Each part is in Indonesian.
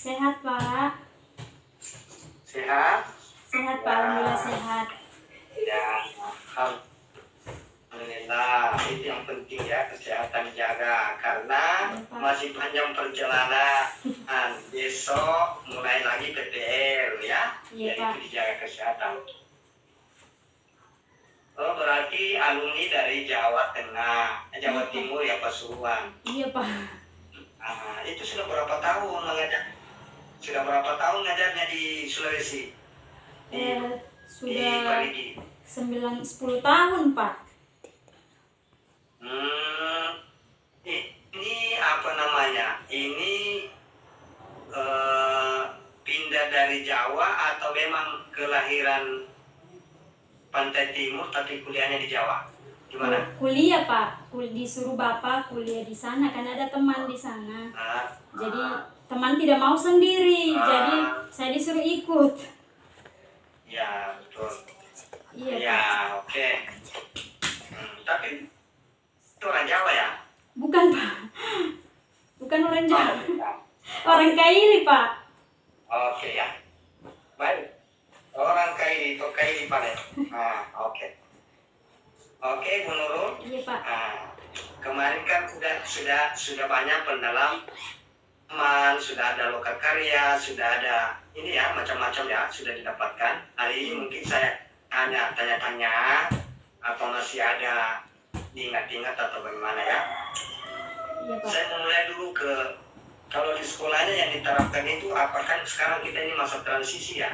Sehat, Pak. Sehat? Sehat, Pak. Alhamdulillah sehat. Ya, alhamdulillah. Itu yang penting ya, kesehatan jaga. Karena Ya, Pak. masih panjang perjalanan. Besok mulai lagi PTL ya. Iya, Jadi Pak. itu dijaga kesehatan. Oh, berarti alumni dari Jawa Tengah, Jawa Iya, Pak. Timur ya, Pasuruan. Iya, Pak. Itu sudah berapa tahun mengajar? Sudah berapa tahun ngajarnya di Sulawesi? Di Sudah Parigi. 10 tahun, Pak. Ini apa namanya? Ini pindah dari Jawa atau memang kelahiran Pantai Timur tapi kuliahnya di Jawa? Gimana? Kuliah, Pak. Disuruh Bapak kuliah di sana, kan ada teman di sana. Jadi teman tidak mau sendiri, jadi saya disuruh ikut. Ya, betul. Iya, Ya, Pak. oke. Tapi itu orang Jawa ya? Bukan, Pak. Bukan orang Jawa. Ya. Orang Kaili, Pak. Oke ya. Baik. Orang Kaili itu Kaili Pale. Oke. Oke, Bu Nurul. Iya, Pak. Kemarin kan sudah banyak pendalam, sudah ada lokal karya, sudah ada ini ya macam-macam ya sudah didapatkan. Hari ini mungkin saya tanya-tanya atau masih ada diingat-ingat atau bagaimana ya. Iya, Pak. Saya mulai dulu kalau di sekolahnya yang diterapkan itu apakah sekarang kita ini masa transisi ya?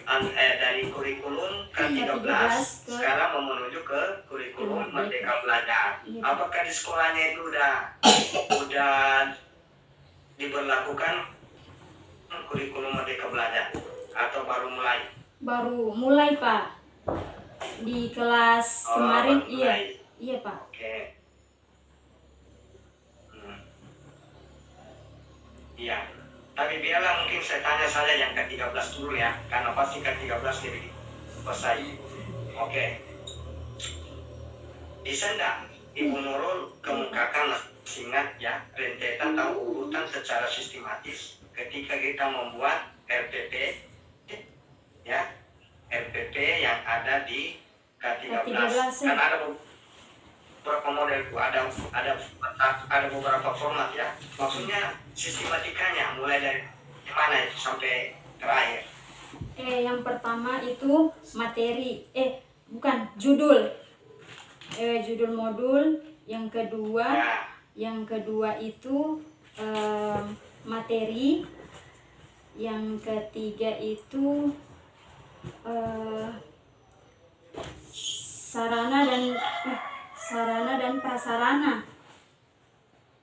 Dari kurikulum ke-13 sekarang mau menuju ke kurikulum Merdeka Belajar. Apakah di sekolahnya itu udah diberlakukan kurikulum Merdeka Belajar atau baru mulai? Baru mulai, Pak. Di kelas kemarin, iya. Iya, Pak. Oke. Iya. Tapi biarlah mungkin saya tanya saja yang ke-13 dulu ya, karena pasti ke-13 lebih selesai. Oke. Bisa enggak Ibu Nurul kemukakan ingat ya rentetan atau urutan secara sistematis ketika kita membuat RPP ya, RPP yang ada di K13. Kan ada beberapa model, ada beberapa format ya. Maksudnya sistematikanya mulai dari mana itu sampai terakhir. Yang pertama itu materi, judul. Judul modul. Yang kedua itu materi. Yang ketiga itu sarana dan prasarana.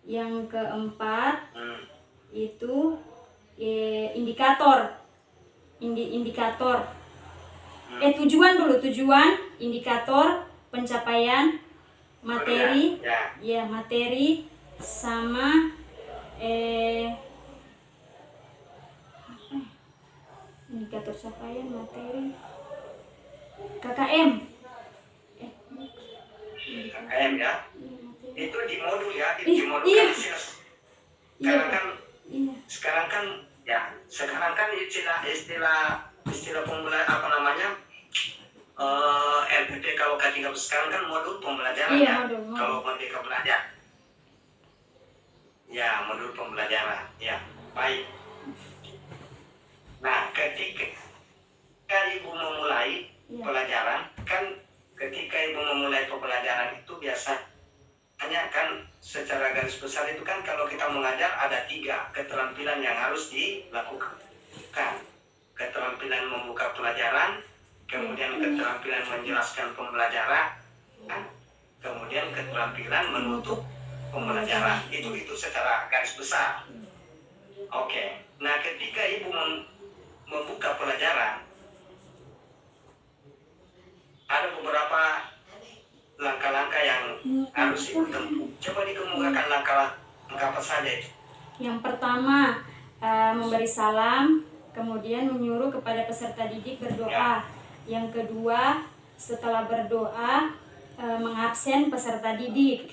Yang keempat itu indikator. Tujuan dulu, indikator, pencapaian, materi, materi sama indikator capaian, materi, KKM. KKM ya. Itu di modul ya, di modul iya. Sekarang kan istilah pembelajaran apa namanya? RPP kalau K13 sekarang kan modul pembelajaran ya. Modul. Kalau Merdeka Belajar. Ya, modul pembelajaran. Ya, baik. Nah, ketika Ibu memulai pelajaran, kan ketika Ibu memulai pembelajaran itu biasanya kan secara garis besar itu kan kalau kita mengajar ada 3 keterampilan yang harus dilakukan. Keterampilan membuka pelajaran, kemudian keterampilan menjelaskan pembelajaran, kemudian keterampilan menutup pembelajaran. Itu secara garis besar. Oke. Nah, ketika Ibu membuka pelajaran, ada beberapa langkah-langkah yang harus Ibu tempuh. Coba dikemukakan langkah-langkah apa saja itu. Yang pertama, memberi salam, kemudian menyuruh kepada peserta didik berdoa. Yang kedua, setelah berdoa, mengabsen peserta didik,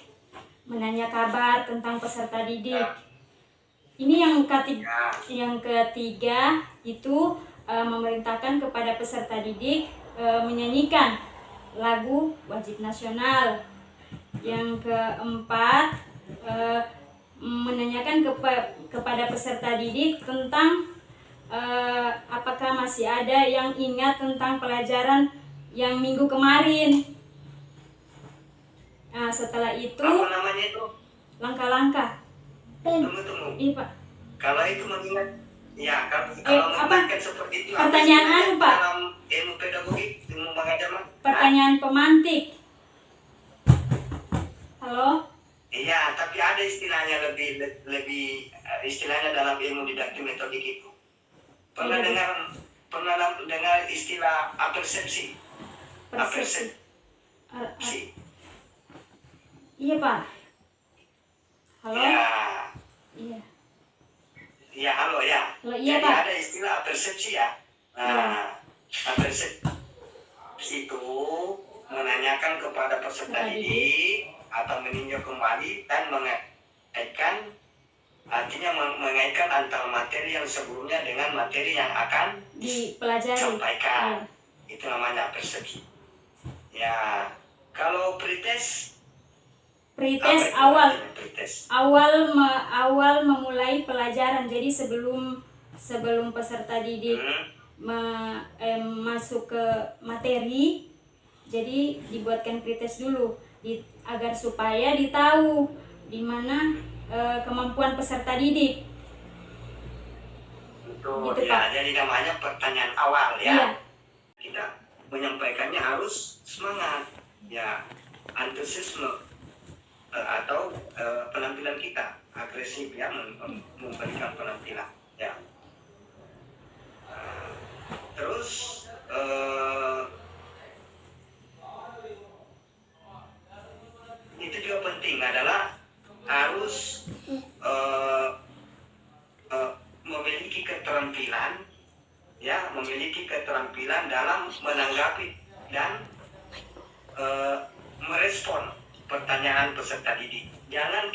menanya kabar tentang peserta didik. Ini yang ketiga itu memerintahkan kepada peserta didik menyanyikan lagu wajib nasional. Yang keempat, menanyakan kepada peserta didik tentang apakah masih ada yang ingat tentang pelajaran yang minggu kemarin. Nah, setelah itu apa namanya itu? Langkah-langkah. Tunggu. Iya, Pak. Kalau itu mengingat, ya kalau apa? mengingatkan seperti itu. Pertanyaan Pak. Dalam ilmu pedagogik, ilmu mengajar. Pertanyaan pemantik. Halo? Iya, tapi ada istilahnya lebih istilahnya dalam ilmu didaktik metodik itu. Pernah dengar istilah apersepsi? Persepsi. Iya, Pak. Halo? Ya. Iya. Iya, halo ya. Halo, iya, jadi Pak. ada istilah apersepsi ya. Nah, apersepsi itu menanyakan kepada peserta didik atau meninjau kembali dan mengaitkan, artinya mengaitkan antara materi yang sebelumnya dengan materi yang akan dipelajari. Sampaikan. Ya. Itu namanya persepsi. Ya, kalau pretest awal memulai pelajaran. Jadi sebelum peserta didik masuk ke materi, jadi dibuatkan pretest dulu agar supaya ditahu di mana kemampuan peserta didik. Itu gitu, ya, Pak. jadi namanya pertanyaan awal ya. Iya. Kita menyampaikannya harus semangat, ya, antusiasme atau penampilan kita agresif ya, memberikan penampilan ya. Terus itu juga penting adalah harus memiliki keterampilan dalam menanggapi dan merespon pertanyaan peserta didik. Jangan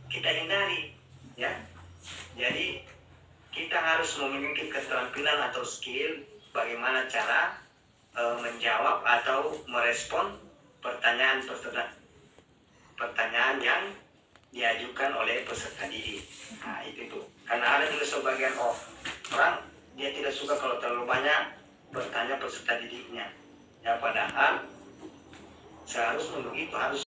kita hindari ya. Jadi kita harus memiliki keterampilan atau skill bagaimana cara menjawab atau merespon pertanyaan yang diajukan oleh peserta didik. Nah, itu tuh. Karena ada juga sebagian orang dia tidak suka kalau terlalu banyak bertanya peserta didiknya. Ya, padahal seharusnya begitu, harus